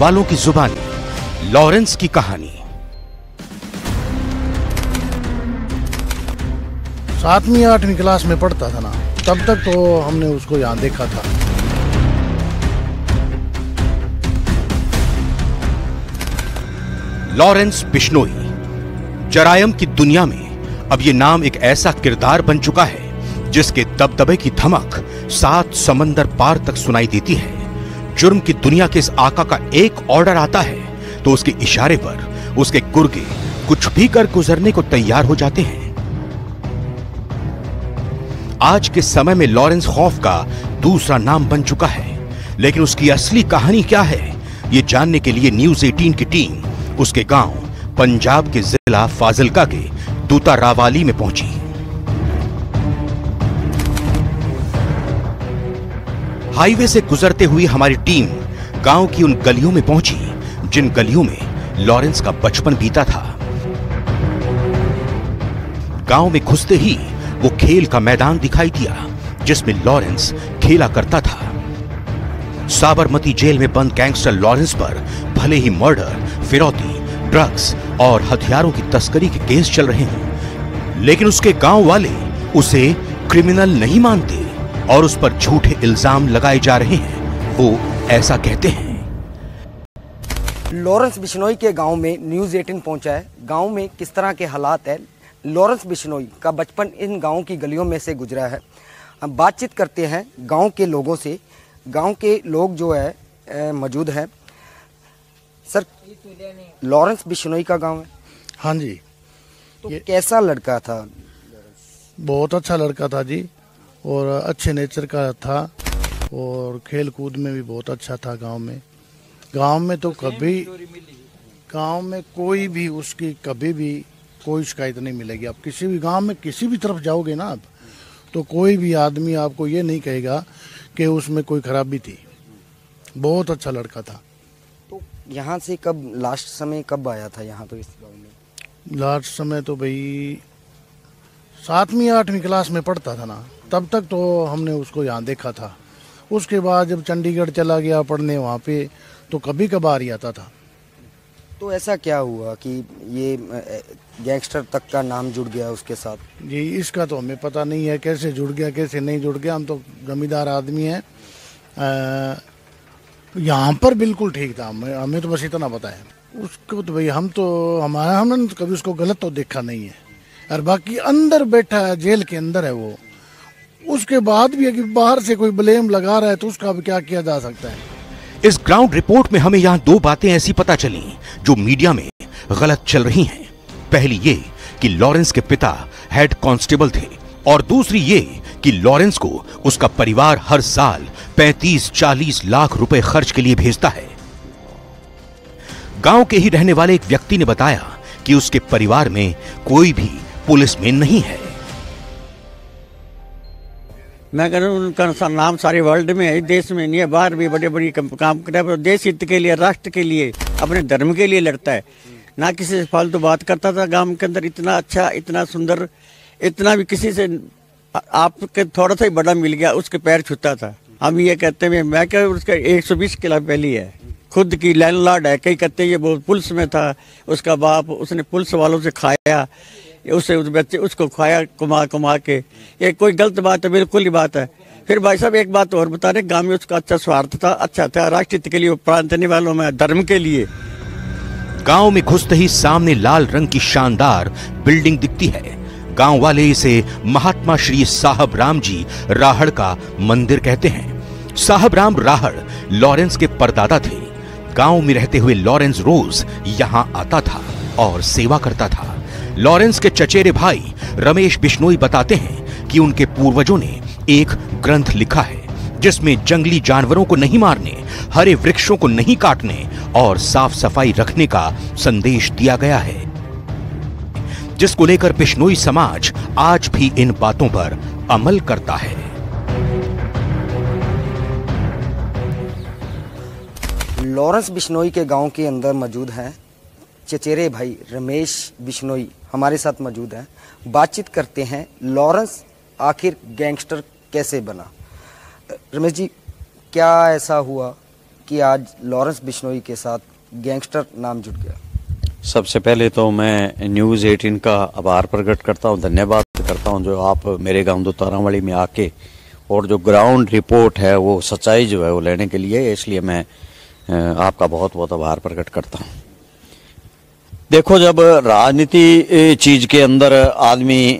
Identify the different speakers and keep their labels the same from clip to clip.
Speaker 1: वालों की जुबानी लॉरेंस की कहानी।
Speaker 2: 7वीं या 8वीं क्लास में पढ़ता था ना, तब तक तो हमने उसको यहाँ देखा था।
Speaker 1: लॉरेंस बिश्नोई। जरायम की दुनिया में अब ये नाम एक ऐसा किरदार बन चुका है जिसके दबदबे की धमक 7 समंदर पार तक सुनाई देती है। जुर्म की दुनिया के इस आका का एक ऑर्डर आता है तो उसके इशारे पर उसके गुर्गे कुछ भी कर गुजरने को तैयार हो जाते हैं। आज के समय में लॉरेंस खौफ का दूसरा नाम बन चुका है, लेकिन उसकी असली कहानी क्या है, ये जानने के लिए न्यूज़ 18 की टीम उसके गांव पंजाब के जिला फाजिलका के दूता रावाली में पहुंची। हाईवे से गुजरते हुए हमारी टीम गांव की उन गलियों में पहुंची जिन गलियों में लॉरेंस का बचपन बीता था। गांव में घुसते ही वो खेल का मैदान दिखाई दिया जिसमें लॉरेंस खेला करता था। साबरमती जेल में बंद गैंगस्टर लॉरेंस पर भले ही मर्डर, फिरौती, ड्रग्स और हथियारों की तस्करी के केस चल रहे हैं, लेकिन उसके गांव वाले उसे क्रिमिनल नहीं मानते और उस पर झूठे इल्जाम लगाए जा रहे हैं। वो ऐसा कहते हैं।
Speaker 3: लॉरेंस बिश्नोई के गांव में न्यूज़ 18 पहुंचा है। गांव में किस तरह के हालात है, लॉरेंस बिश्नोई का बचपन इन गांव की गलियों में से गुजरा है। हम बातचीत करते हैं गांव के लोगों से। गांव के लोग जो है मौजूद हैं। सर, लॉरेंस बिश्नोई का गांव है?
Speaker 2: हाँ जी।
Speaker 3: तो कैसा लड़का था?
Speaker 2: बहुत अच्छा लड़का था जी, और अच्छे नेचर का था, और खेल कूद में भी बहुत अच्छा था। गांव में तो कभी गांव में कोई भी उसकी कभी भी कोई शिकायत नहीं मिलेगी। आप किसी भी गांव में किसी भी तरफ जाओगे ना आप, तो कोई भी आदमी आपको ये नहीं कहेगा कि उसमें कोई खराबी थी। बहुत अच्छा लड़का था।
Speaker 3: तो यहाँ से कब लास्ट समय कब आया था यहाँ तो इस गांव में?
Speaker 2: लास्ट समय तो भाई 7वीं या 8वीं क्लास में पढ़ता था ना, तब तक तो हमने उसको यहाँ देखा था। उसके बाद जब चंडीगढ़ चला गया पढ़ने वहाँ पे, तो कभी कभार ही आता था।
Speaker 3: तो ऐसा क्या हुआ कि ये गैंगस्टर तक का नाम जुड़ गया उसके साथ?
Speaker 2: जी, इसका तो हमें पता नहीं है कैसे जुड़ गया कैसे नहीं जुड़ गया। हम तो जमींदार आदमी हैं। यहाँ पर बिल्कुल ठीक था। हमें तो बस इतना पता है। उसको तो भाई हमने तो कभी उसको गलत तो देखा नहीं है। और बाकी अंदर बैठा है, जेल के अंदर है वो। उसके बाद भी अगर बाहर से कोई ब्लेम लगा रहा है तो उसका भी क्या किया जा सकता है।
Speaker 1: इस ग्राउंड रिपोर्ट में हमें यहां 2 बातें ऐसी पता चली जो मीडिया में गलत चल रही हैं। पहली ये कि लॉरेंस के पिता हेड कांस्टेबल थे, और दूसरी ये कि लॉरेंस को उसका परिवार हर साल 35-40 लाख रुपए खर्च के लिए भेजता है। गांव के ही रहने वाले एक व्यक्ति ने बताया कि उसके परिवार में कोई भी पुलिस में नहीं है।
Speaker 4: मैं कह रहा हूँ उनका नाम सारे वर्ल्ड में है, देश में नहीं है। बाहर भी बड़े बड़ी काम कर रहा है, देश हित के लिए, राष्ट्र के लिए, अपने धर्म के लिए लड़ता है। ना किसी से फालतू बात करता था। गांव के अंदर इतना अच्छा, इतना सुंदर, इतना भी किसी से आपके थोड़ा सा ही बड़ा मिल गया उसके पैर छूता था। हम ये कहते हैं, मैं क्या, उसका 120 किलो पहली है, खुद की लैंडलॉर्ड है। कई कहते हैं ये वो पुलिस में था, उसका बाप, उसने पुलिस वालों से खाया, उससे उस बच्चे उसको खाया कुमा के। ये कोई गलत बात है? बिल्कुल ही बात है। फिर भाई साहब एक बात और बता रहे, गांव में उसका अच्छा स्वार्थ था, अच्छा था राष्ट्र के लिए, प्रांत देने वालों में, धर्म के लिए।
Speaker 1: गांव में घुसते ही सामने लाल रंग की शानदार बिल्डिंग दिखती है। गांव वाले इसे महात्मा श्री साहब राम जी राहड़ का मंदिर कहते हैं। साहब राम राहड़ लॉरेंस के परदादा थे। गांव में रहते हुए लॉरेंस रोज यहां आता था और सेवा करता था। लॉरेंस के चचेरे भाई रमेश बिश्नोई बताते हैं कि उनके पूर्वजों ने एक ग्रंथ लिखा है जिसमें जंगली जानवरों को नहीं मारने, हरे वृक्षों को नहीं काटने और साफ सफाई रखने का संदेश दिया गया है, जिसको लेकर बिश्नोई समाज आज भी इन बातों पर अमल करता है।
Speaker 3: लॉरेंस बिश्नोई के गांव के अंदर मौजूद हैं चचेरे भाई रमेश बिश्नोई हमारे साथ मौजूद हैं। बातचीत करते हैं लॉरेंस आखिर गैंगस्टर कैसे बना। रमेश जी, क्या ऐसा हुआ कि आज लॉरेंस बिश्नोई के साथ गैंगस्टर नाम जुड़ गया?
Speaker 5: सबसे पहले तो मैं न्यूज़ 18 का आभार प्रकट करता हूं, धन्यवाद करता हूं जो आप मेरे गांव दुतारावाली में आके और जो ग्राउंड रिपोर्ट है वो सच्चाई जो है वो लेने के लिए, इसलिए मैं आपका बहुत बहुत आभार प्रकट करता हूं। देखो, जब राजनीति चीज के अंदर आदमी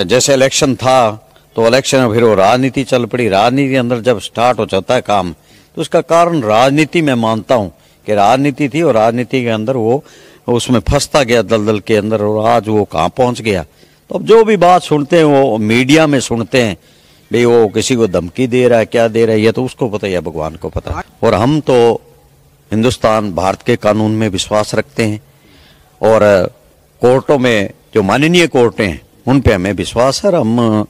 Speaker 5: जैसे इलेक्शन था तो इलेक्शन में फिर वो राजनीति चल पड़ी, राजनीति के अंदर जब स्टार्ट हो जाता है काम तो उसका कारण राजनीति में मानता हूं कि राजनीति थी और राजनीति के अंदर वो उसमें फंसता गया दलदल के अंदर और आज वो कहाँ पहुंच गया। तो अब जो भी बात सुनते हैं वो मीडिया में सुनते हैं, भाई वो किसी को धमकी दे रहा है, क्या दे रहा है, ये तो उसको पता है, भगवान को पता है। और हम तो हिंदुस्तान भारत के कानून में विश्वास रखते हैं और कोर्टों में जो माननीय कोर्टें हैं उन पे हमें विश्वास है और हम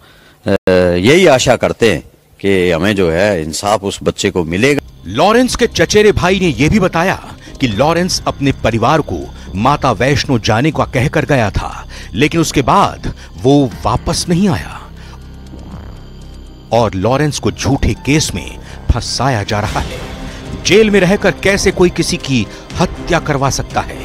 Speaker 5: यही आशा करते हैं कि हमें जो है इंसाफ उस बच्चे को मिलेगा।
Speaker 1: लॉरेंस के चचेरे भाई ने यह भी बताया कि लॉरेंस अपने परिवार को माता वैष्णो जाने का कहकर गया था, लेकिन उसके बाद वो वापस नहीं आया और लॉरेंस को झूठे केस में फंसाया जा रहा है। जेल में रहकर कैसे कोई किसी की हत्या करवा सकता है?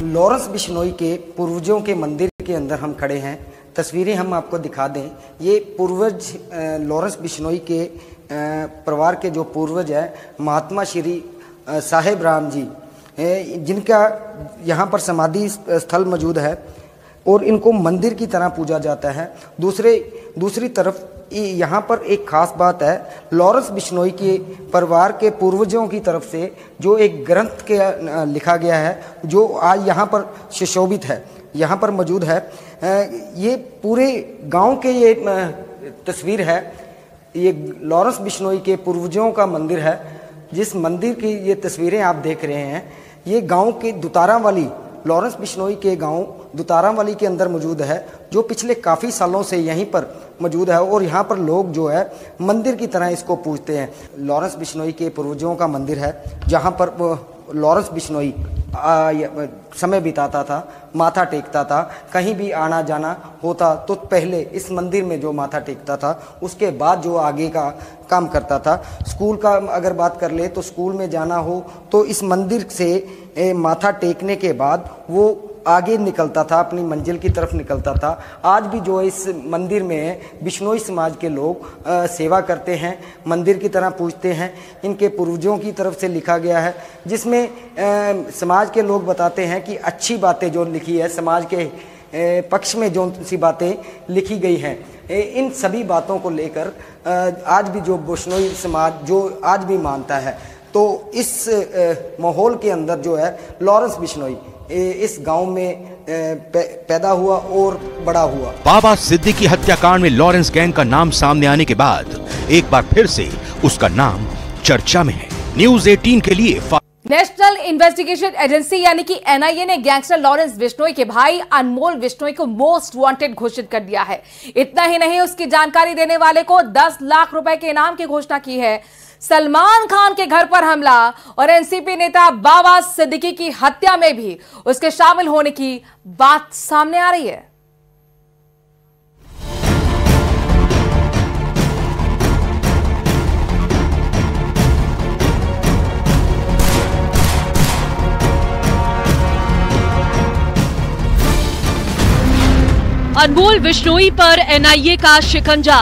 Speaker 3: लॉरेंस बिश्नोई के पूर्वजों के मंदिर के अंदर हम खड़े हैं, तस्वीरें हम आपको दिखा दें। ये पूर्वज लॉरेंस बिश्नोई के परिवार के जो पूर्वज है महात्मा श्री साहेब राम जी, जिनका यहाँ पर समाधि स्थल मौजूद है और इनको मंदिर की तरह पूजा जाता है। दूसरी तरफ यहाँ पर एक खास बात है, लॉरेंस बिश्नोई के परिवार के पूर्वजों की तरफ से जो एक ग्रंथ के लिखा गया है जो आज यहाँ पर सुशोभित है, यहाँ पर मौजूद है। ये पूरे गांव के ये तस्वीर है, ये लॉरेंस बिश्नोई के पूर्वजों का मंदिर है। जिस मंदिर की ये तस्वीरें आप देख रहे हैं ये गांव के दुतारावाली, लॉरेंस बिश्नोई के गांव दुतारावाली के अंदर मौजूद है, जो पिछले काफ़ी सालों से यहीं पर मौजूद है और यहाँ पर लोग जो है मंदिर की तरह इसको पूजते हैं। लॉरेंस बिश्नोई के पूर्वजों का मंदिर है जहाँ पर लॉरेंस बिश्नोई समय बिताता था, माथा टेकता था। कहीं भी आना जाना होता तो पहले इस मंदिर में जो माथा टेकता था, उसके बाद जो आगे का काम करता था। स्कूल का अगर बात कर ले तो स्कूल में जाना हो तो इस मंदिर से माथा टेकने के बाद वो आगे निकलता था, अपनी मंजिल की तरफ निकलता था। आज भी जो इस मंदिर में बिश्नोई समाज के लोग सेवा करते हैं, मंदिर की तरह पूजते हैं। इनके पूर्वजों की तरफ से लिखा गया है जिसमें समाज के लोग बताते हैं कि अच्छी बातें जो लिखी है, समाज के पक्ष में जो सी बातें लिखी गई हैं, इन सभी बातों को लेकर आज भी जो बिश्नोई समाज जो आज भी मानता है। तो इस माहौल के अंदर जो है लॉरेंस बिश्नोई इस गांव में पैदा हुआ और बड़ा हुआ।
Speaker 1: बाबा सिद्दीकी हत्याकांड में लॉरेंस गैंग का नाम सामने आने के बाद एक बार फिर से उसका नाम चर्चा में है। न्यूज़ 18 के लिए
Speaker 6: नेशनल इन्वेस्टिगेशन एजेंसी यानी कि एनआईए ने गैंगस्टर लॉरेंस बिश्नोई के भाई अनमोल बिश्नोई को मोस्ट वांटेड घोषित कर दिया है। इतना ही नहीं, उसकी जानकारी देने वाले को 10 लाख रुपए के इनाम की घोषणा की है। सलमान खान के घर पर हमला और एनसीपी नेता बाबा सिद्दीकी की हत्या में भी उसके शामिल होने की बात सामने आ रही है।
Speaker 7: अनमोल बिश्नोई पर एनआईए का शिकंजा।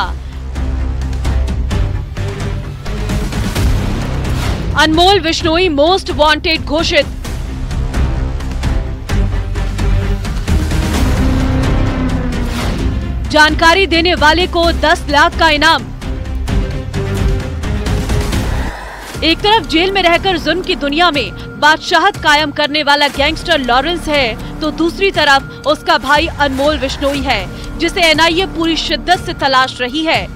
Speaker 7: अनमोल बिश्नोई मोस्ट वांटेड घोषित। जानकारी देने वाले को 10 लाख का इनाम। एक तरफ जेल में रहकर जुल्म की दुनिया में बादशाहत कायम करने वाला गैंगस्टर लॉरेंस है तो दूसरी तरफ उसका भाई अनमोल बिश्नोई है जिसे एनआईए पूरी शिद्दत से तलाश रही है।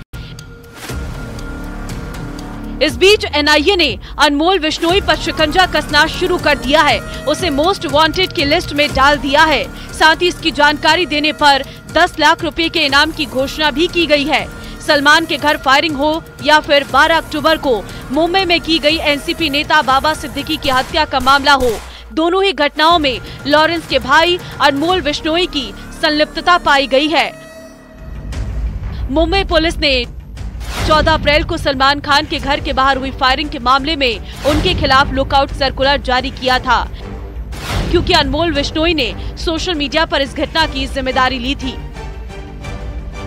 Speaker 7: इस बीच एनआईए ने अनमोल बिश्नोई पर शिकंजा कसना शुरू कर दिया है, उसे मोस्ट वांटेड की लिस्ट में डाल दिया है। साथ ही इसकी जानकारी देने पर 10 लाख रुपए के इनाम की घोषणा भी की गई है। सलमान के घर फायरिंग हो या फिर 12 अक्टूबर को मुंबई में की गई एनसीपी नेता बाबा सिद्दीकी की हत्या का मामला हो, दोनों ही घटनाओं में लॉरेंस के भाई अनमोल बिश्नोई की संलिप्तता पाई गई है। मुंबई पुलिस ने 14 अप्रैल को सलमान खान के घर के बाहर हुई फायरिंग के मामले में उनके खिलाफ लुकआउट सर्कुलर जारी किया था, क्योंकि अनमोल बिश्नोई ने सोशल मीडिया पर इस घटना की जिम्मेदारी ली थी।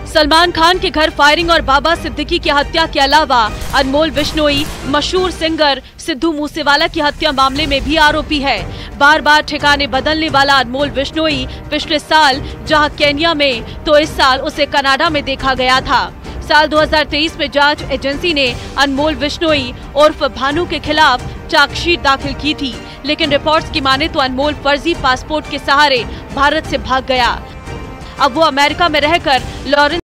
Speaker 7: सलमान खान के घर फायरिंग और बाबा सिद्दीकी की हत्या के अलावा अनमोल बिश्नोई मशहूर सिंगर सिद्धू मूसेवाला की हत्या मामले में भी आरोपी है। बार बार ठिकाने बदलने वाला अनमोल बिश्नोई पिछले साल जहां केन्या में तो इस साल उसे कनाडा में देखा गया था। साल 2023 में जांच एजेंसी ने अनमोल बिश्नोई उर्फ भानु के खिलाफ चार्जशीट दाखिल की थी, लेकिन रिपोर्ट्स की माने तो अनमोल फर्जी पासपोर्ट के सहारे भारत से भाग गया। अब वो अमेरिका में रहकर लॉरेंस